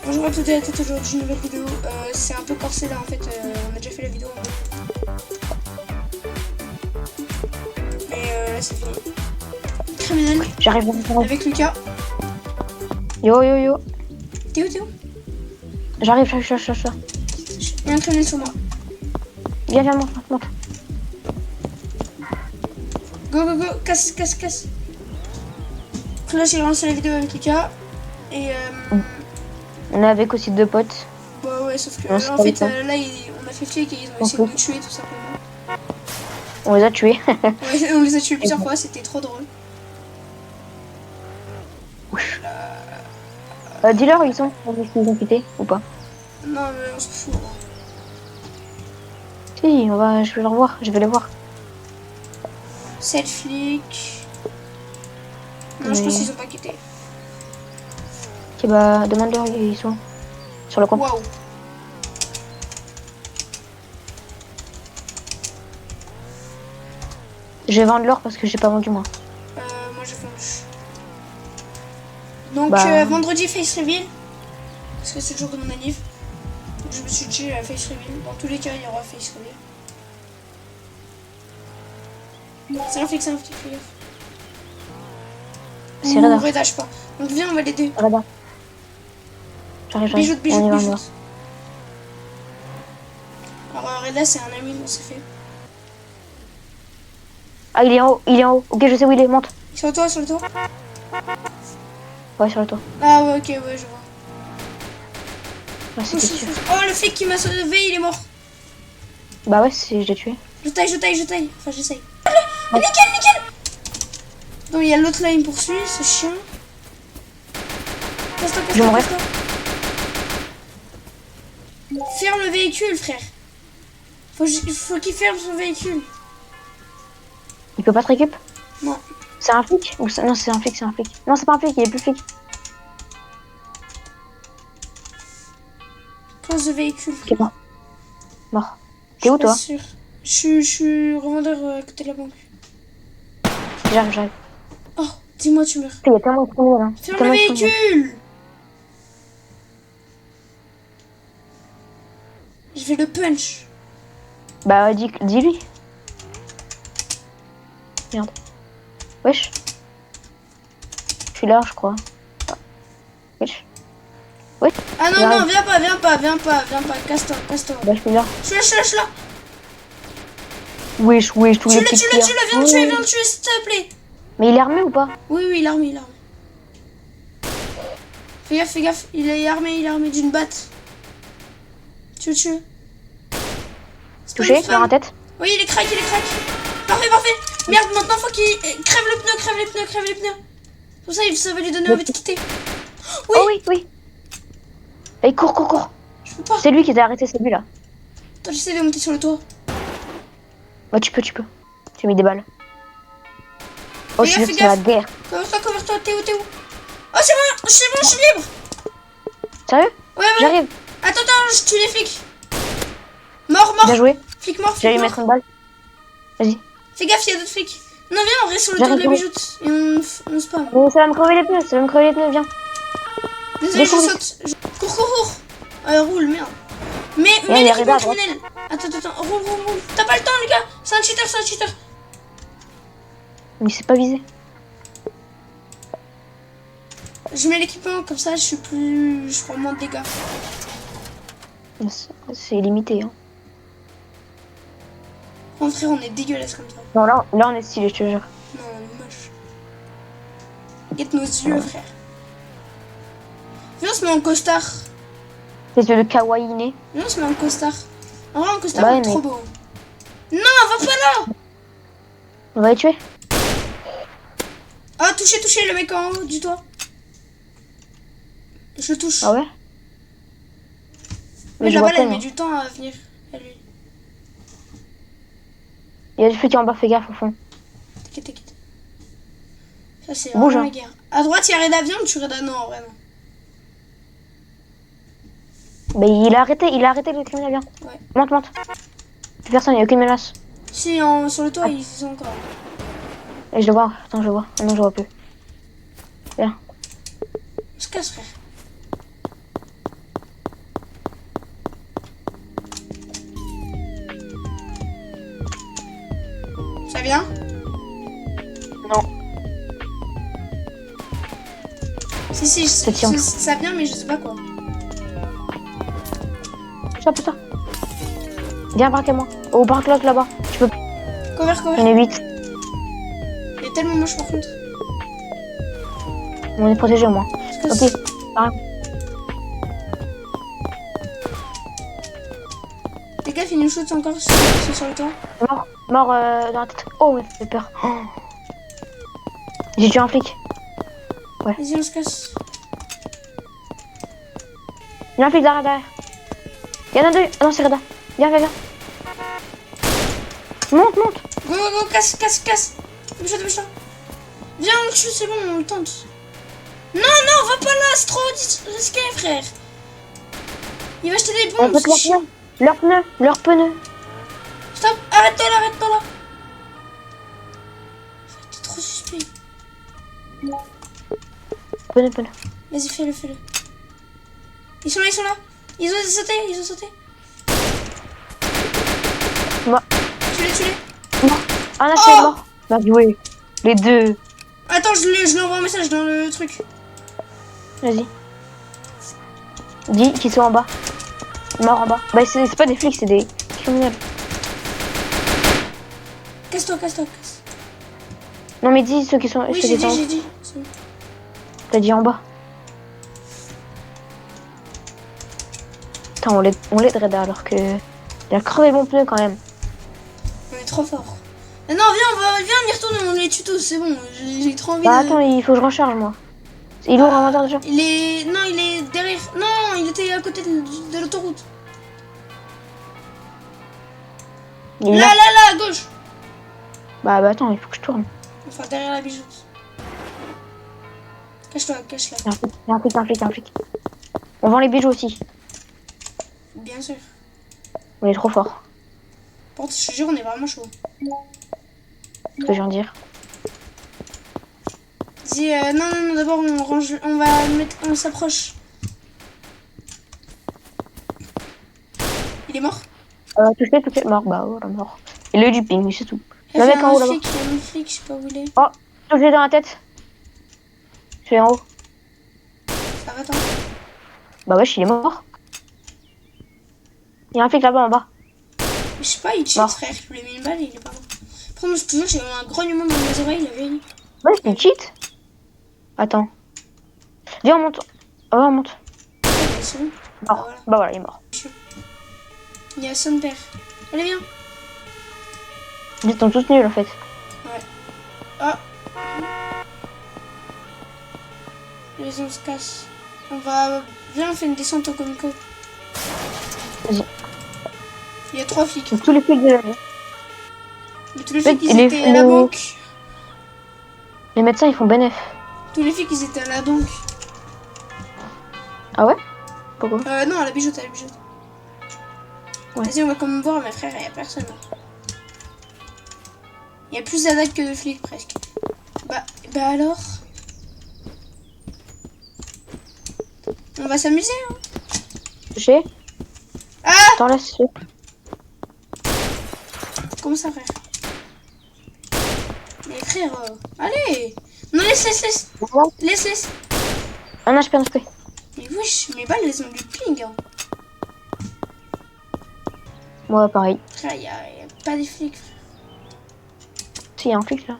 Bonjour à toutes et à tous, aujourd'hui une nouvelle vidéo. C'est un peu corsé là en fait, on a déjà fait la vidéo. Mais là c'est fini. Criminel. J'arrive avec Lucas. Yo yo yo. Théo. J'arrive. Il y a un criminel sur moi. Viens, monte. Go, casse. Donc là j'ai lancé la vidéo avec Lucas. Et On est avec aussi deux potes. bah ouais, sauf que Non, là, en fait là on a fait flic et ils ont essayé de nous tuer tout simplement. On les a tués. Ouais, on les a tués plusieurs fois, c'était trop drôle. Dis-leur où ils sont. Est-ce qu'ils ont quitté ou pas? Non mais on s'en fout. Si, je vais les revoir. Je vais les voir. C'est le flic. Non, je pense qu'ils ont pas quitté. Ok, bah demande-leur où ils sont. Sur le compte. Waouh. Je vais vendre l'or parce que j'ai pas vendu moi. Moi j'ai vendu. Donc vendredi face reveal. Parce que c'est le jour de mon anniv. Donc je me suis dit face reveal. Dans tous les cas il y aura face reveal. C'est un flic, fais gaffe. C'est Reda. Reda, je pas. Donc viens, on va l'aider. Reda. J'arrive. Bijoute. On y va. Alors Reda c'est un ami, on s'est fait. Ah, il est en haut. Ok, je sais où il est. Monte. Sur le toit. Ouais, sur le toit. Ah ouais, ok, ouais, je vois. Là, c'était sûr. Oh, le flic qui m'a sauvé, il est mort. Bah ouais, je l'ai tué. Je taille. Enfin, j'essaye. Nickel. Donc, il y a l'autre là, il me poursuit, ce chien. Casse-toi. Ferme le véhicule, frère. Faut qu'il ferme son véhicule. Il peut pas te récup? Non. C'est un flic? Non, c'est un flic. Non, c'est pas un flic, il est plus flic. Pose le véhicule. Ok, mort. T'es où, toi? Sûr. Je suis revendeur à côté de la banque. J'arrive. Oh, dis-moi, tu meurs. Il y a tellement de criminels, hein. Ferme le véhicule. Je vais le punch. Bah, dis-lui. Merde. Wesh. Je suis là, je crois. Wesh. Ah non, viens pas. Casse-toi. Bah, je suis là. Je suis là. Wesh, tous les petits Tue-le, viens le tuer, s'il te plaît. Mais il est armé ou pas? Oui, il est armé. Fais gaffe, il est armé d'une batte. Tu le tues. Touché, dans la tête? Oui, il est crack. Parfait. Merde, maintenant faut qu'il crève les pneus. Pour ça, ça va lui donner envie de quitter. Oui. Oh oui. Et cours. Je peux pas. C'est lui qui t'a arrêté, c'est lui là. Attends, j'essaie de monter sur le toit. Bah, tu peux. J'ai mis des balles. Oh, c'est la guerre. Couvre-toi, Théo. Oh, c'est bon, je suis libre. Sérieux? Ouais. J'arrive. Attends, je tue les flics. Mort. Bien joué. Flic mort. J'allais lui mettre une balle. Vas-y. Fais gaffe, il y a d'autres flics. Non, viens, on reste sur le toit de la bijoute. Et on spawn. Oh, ça va me crever les pneus, viens. Désolé, je saute. Cours. Roule, merde. Mais l'équipement criminel. Attends, roule. T'as pas le temps, les gars. C'est un cheater. Mais c'est pas visé. Je mets l'équipement, comme ça, je prends moins de dégâts. C'est limité, hein. En frère, on est dégueulasse comme ça. Non, là on est stylé, je te jure. Non, on est moche. Guette nos yeux, frère. Viens, on se met en costard. C'est le kawaii né. Viens, on se met en costard. En vrai, en costard, on est trop beau. Non, va pas là. On va les tuer. Ah, touché, le mec en haut du toit. Je le touche. Ah ouais? Mais la balle, elle met du temps à venir. À lui. Il y a des flics en bas, fais gaffe au fond. T'inquiète. Ça, c'est vraiment la guerre. À droite, il y a Reda. Viens, tu Reda. Non, vraiment. Mais il a arrêté le criminel, viens. Ouais. Monte. Plus personne, il n'y a aucune menace. Si, sur le toit, ils sont encore. Et je le vois. Attends, je le vois. Non, je le vois plus. Viens. On se casse, frère. vient? Non. Si, Ça tient. ça vient, mais je sais pas quoi. Pousse-toi. Viens braquer moi. Au braque l'autre là-bas. Tu peux. Cover. J'en ai 8. Il est tellement moche par contre. On est protégé au moins. Parce que Ok. Ah. les gars, il nous shoot encore sur le toit. Mort dans la tête. Oh, il fait peur. Oh. J'ai tué un flic. Vas-y, on se casse. Il y a un flic derrière. Il y en a 2. Ah non, c'est Reda. Viens. Monte. Go, casse. Dépêche-toi. Viens, on le tue, c'est bon, on le tente. Non, va pas là, c'est trop risqué, frère. Il va jeter des On bombes, peut c'est chiant. leurs pneus. Stop, arrête-toi là. T'es trop suspect. Pneus. Vas-y, fais-le. Ils sont là. Ils ont sauté. Moi. Tue-les. Ah là, c'est mort. Bah joué. Les deux. Attends, je lui envoie un message dans le truc. Vas-y. Dis qu'ils sont en bas. Mort en bas. Bah c'est pas des flics, c'est des criminels. Casse-toi. Non mais dis ceux qui sont. Oui, ceux qui sont... j'ai dit. C'est bon. T'as dit en bas. Putain, on l'aide Reda alors que. Il a crevé mon pneu quand même. On est trop fort. Non, viens, on y retourne, on les tue tous, c'est bon. J'ai trop envie Bah de... attends, il faut que je recharge moi. Il ouvre un moteur déjà. Il est derrière. Non, il était à côté de l'autoroute. Il est Là, à gauche. Bah attends, il faut que je tourne. Enfin, derrière la bijoute. Cache-la. Il y a un flic. On vend les bijoux aussi. Bien sûr. On est trop fort. Par contre, je te jure, on est vraiment chaud. Ce que je viens de dire. Dis, non, d'abord, on s'approche. Il est mort? Touché. Mort, bah voilà, mort. Il a eu du ping, c'est tout. Il y Le a mec en haut là-bas. un flic, je sais pas où il est. Oh, touché dans la tête. Je suis en haut. Ça va, attends. Bah wesh, il est mort. Il y a un flic là-bas en bas. Je sais pas, il cheat, Mort. frère. Je lui ai mis une balle et il est pas mort. Après, moi, je te jure, j'ai eu un grognement dans mes oreilles, il avait une... Ouais, c'est une cheat. Attends. Viens, on monte. Oh, on monte. C'est bon. Mort. Bah voilà, il est mort. Il y a son père. Allez, viens. Ils sont tous nuls en fait. Ah. Les on se casse. Viens, on fait une descente au Comico. Vas-y. Il y a 3 flics. Tous les flics de la vie. Mais tous les flics, ils les- étaient à la banque. Les médecins ils font bénéf. Tous les flics, ils étaient à la banque. Ah ouais? Pourquoi? Non, à la bijoute. Ouais. Vas-y, on va comme voir, mes frères, il y a personne. Il y a plus d'attaques que de flics, presque. Bah alors. On va s'amuser, hein. Touché? Ah! T'en laisses. Comment ça, frère? Mais frère, allez! Non, laisse! Laisse! Ah non, je perds un HP. Mais wesh, mes balles, elles ont du ping, hein. Moi pareil. Frère, y a pas des flics, frère. Si, y a un flic là.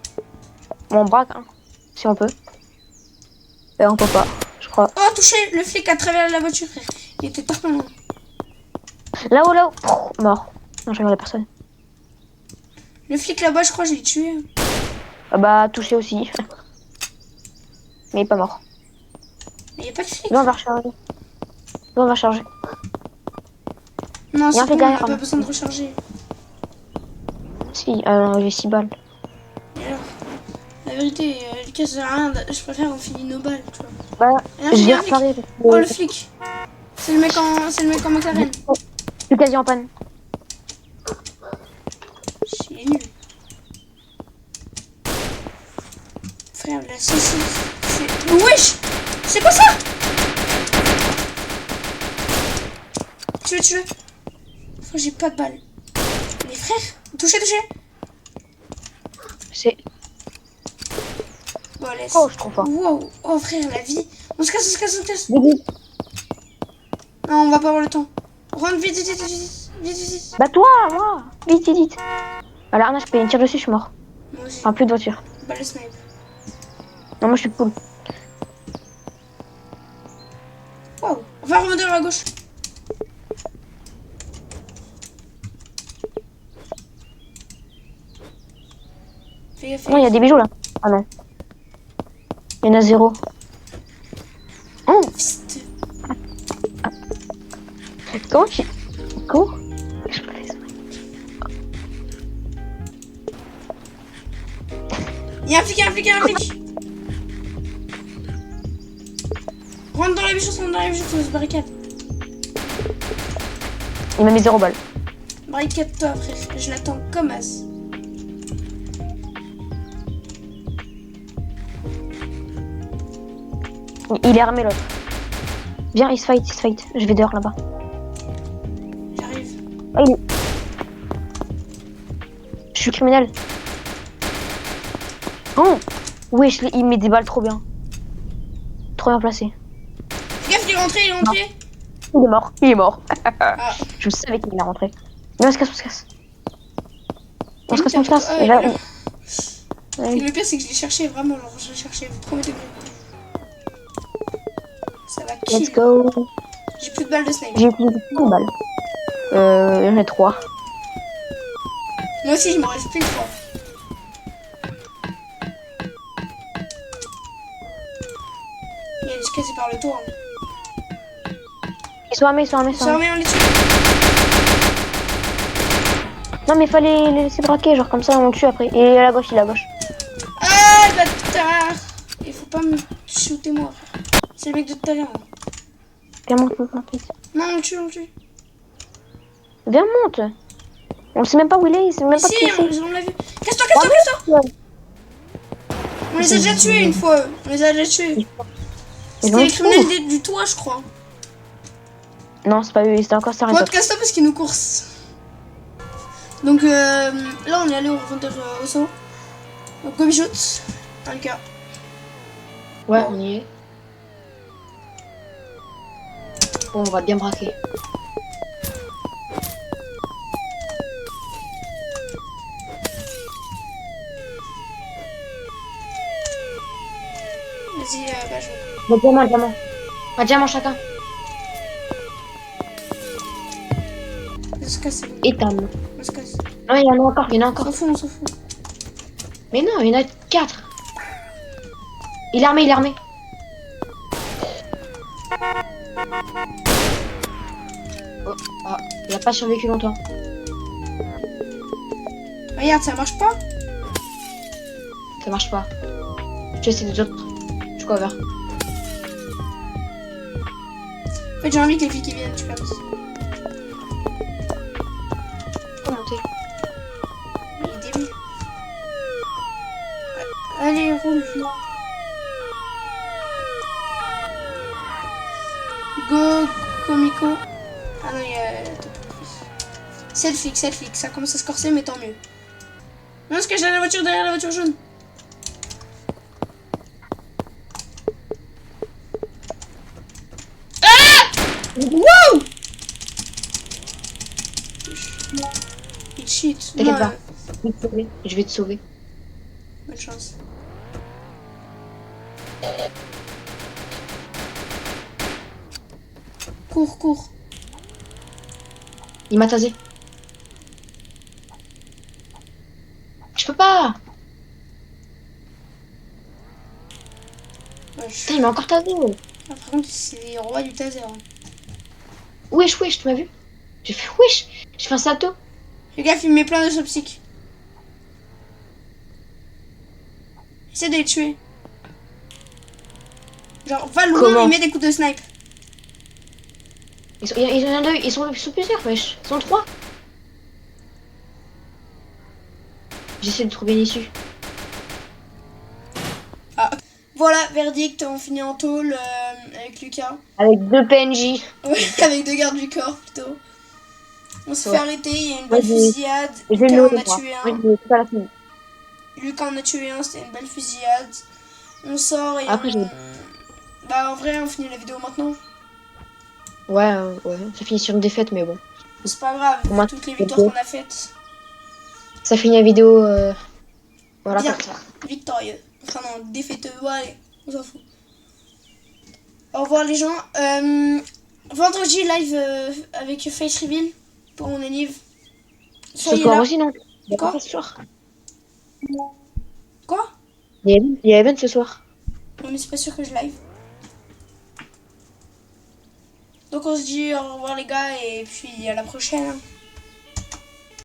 Bon, on braque, hein. Si on peut. Et on peut pas, je crois. Oh, touché! Le flic à travers la voiture, frère. Il était pas loin. Là-haut. Pff, mort. Non, je regarde personne. Le flic là-bas, je crois, je l'ai tué. Ah bah, touché aussi. Mais il est pas mort. Mais y a pas de flic. Là, on va recharger. Non, Y a c'est un flic bon, on derrière, n'a pas hein. besoin de recharger. Si, j'ai 6 balles. Et alors, la vérité, Lucas, ça sert à rien. Je préfère on finit nos balles, tu vois. Bah, Et là, je il y vais a un flic. reparer. Oh, le flic. C'est le mec en McLaren. Je suis quasi en panne. Il est nul. Frère, la saucisse. C'est... Wesh! C'est quoi ça? Tu veux? Frère, j'ai pas de balles. Mais frère, touché. C'est... Bon, laisse. Oh, je suis trop fort. Wow. Oh, frère, la vie. On se casse, on se casse, on se casse. Vite. Non, on va pas avoir le temps. Rentre vite, vite, vite, vite, vite, vite, vite. Bah toi, moi. Vite, vite, vite. Alors, Arna, je peux une tire dessus, je suis mort. Moi aussi. Enfin, plus de voiture. Bah, le snipe. Non, moi, je suis cool. Wow. On va remonter à gauche. Fais gaffe. Non, il y a des bijoux, là. Ah non. Il y en a 0. Oh, Psst. comment tu... Cours. Je peux faire ça. Il y a un flic, il y a un flic, il y a un flic. Rentre dans la bichette, rentre dans la bichette, on se barricade. Il m'a mis 0 balles. Barricade-toi, frère. Je l'attends comme as. Il est armé, l'autre. Viens, il se fight, il se fight. Je vais dehors, là-bas. J'arrive. Ah, il est... Je suis criminel. Oh. Wesh, il met des balles trop bien. Trop bien placé. Fais gaffe, il est rentré, il est rentré. Il est mort, il est mort. Ah. Je savais qu'il allait rentrer. Mais on se casse, on se casse. On se casse, on se casse. Ah, Et là, ouais. ouais. Le pire, c'est que je l'ai cherché, vraiment. Genre, je l'ai cherché, premier degré. Ça va kill. Let's go. J'ai plus de balles de snipe. J'ai utilisé 100 balles. J'en ai 3. Moi aussi, je m'en reste plus de 3. Il y a des cassés par le tour. Hein. Ils sont armés, ils sont armés, ils sont Ça armés. remet, on les tue. Non, mais fallait les laisser braquer, genre comme ça, on le tue après. Et à la gauche, il est à gauche. Ah, le bâtard. Il faut pas me shooter moi. C'est le mec de tout à l'heure. Hein. Viens, monte, monte, monte, vite. Non, on le tue, on le tue. Viens, monte. On ne sait même pas où il est, il sait même pas Si, qui c'est. on l'a vu. Casse-toi, casse-toi, casse-toi. On les a déjà tués une fois. On les a déjà tués. C'était les criminels du toit, je crois. Non, c'est pas eux, c'était encore ça. Moi, casse-toi parce qu'ils nous coursent. Donc là, on est allé au revendeur au saut. Donc, comme shoot. Un cas. Ouais, on y est. Bon, on va bien braquer. Vas-y, bah, je Bon, diamant, diamant. Un diamant chacun. on se casse, c'est bon. Et tam. On se casse. Non, il y en a encore, il y en a On encore. s'en fout, on s'en fout. Mais non, il y en a 4. Il est armé, il est armé. Oh, ah, il a pas survécu longtemps. Regarde, ça marche pas. Ça marche pas. Je sais des autres. Je cover. En fait, j'ai envie que les filles qui viennent, tu captes. Faut monter. Il est débile. Allez, roule. Go, Comico. Ah non, il y a... C'est le flic, ça commence à se corser, mais tant mieux. Non, se cache derrière la voiture jaune. Ah! Wow! Il cheat. T'inquiète Non, pas. Je vais te sauver. Je vais te sauver. bonne chance. Cours, cours. Il m'a tasé. Je peux pas. Ouais, Putain, il m'a encore tasé. Ah, par contre, c'est les rois du taser. Hein. Wesh, wesh, tu m'as vu? J'ai fait wesh. J'ai fait un salto. Fais gaffe, il me met plein de subsic. Essaie de les tuer. Genre, va loin, Comment? il met des coups de snipe. Ils sont plusieurs, wesh. Ils sont 3. J'essaie de trouver une issue. Ah. Voilà, verdict, on finit en tôle avec Lucas. Avec 2 PNJ. Ouais, avec 2 gardes du corps plutôt. On se fait Ouais. arrêter, il y a une Moi, belle fusillade. Je vais Lucas le en louer, a moi. tué Moi, un. je vais pas la finir. Lucas en a tué un, c'était une belle fusillade. On sort et Après, Bah en vrai, on finit la vidéo maintenant. Ouais, ouais, ça finit sur une défaite, mais bon. C'est pas grave, Pour moi, toutes les victoires qu'on a faites. ça finit la vidéo, voilà, Bien, comme ça. victorieux. Enfin non, défaiteux, ouais, allez, on s'en fout. Au revoir les gens. Vendredi, live avec Face Reveal pour mon anniv. Ce Soyez soir là. aussi, non? Il y a Quoi pas ce soir. Quoi? Il y a Event ce soir. Non mais c'est pas sûr que je live. Donc on se dit au revoir les gars et puis à la prochaine. Hein.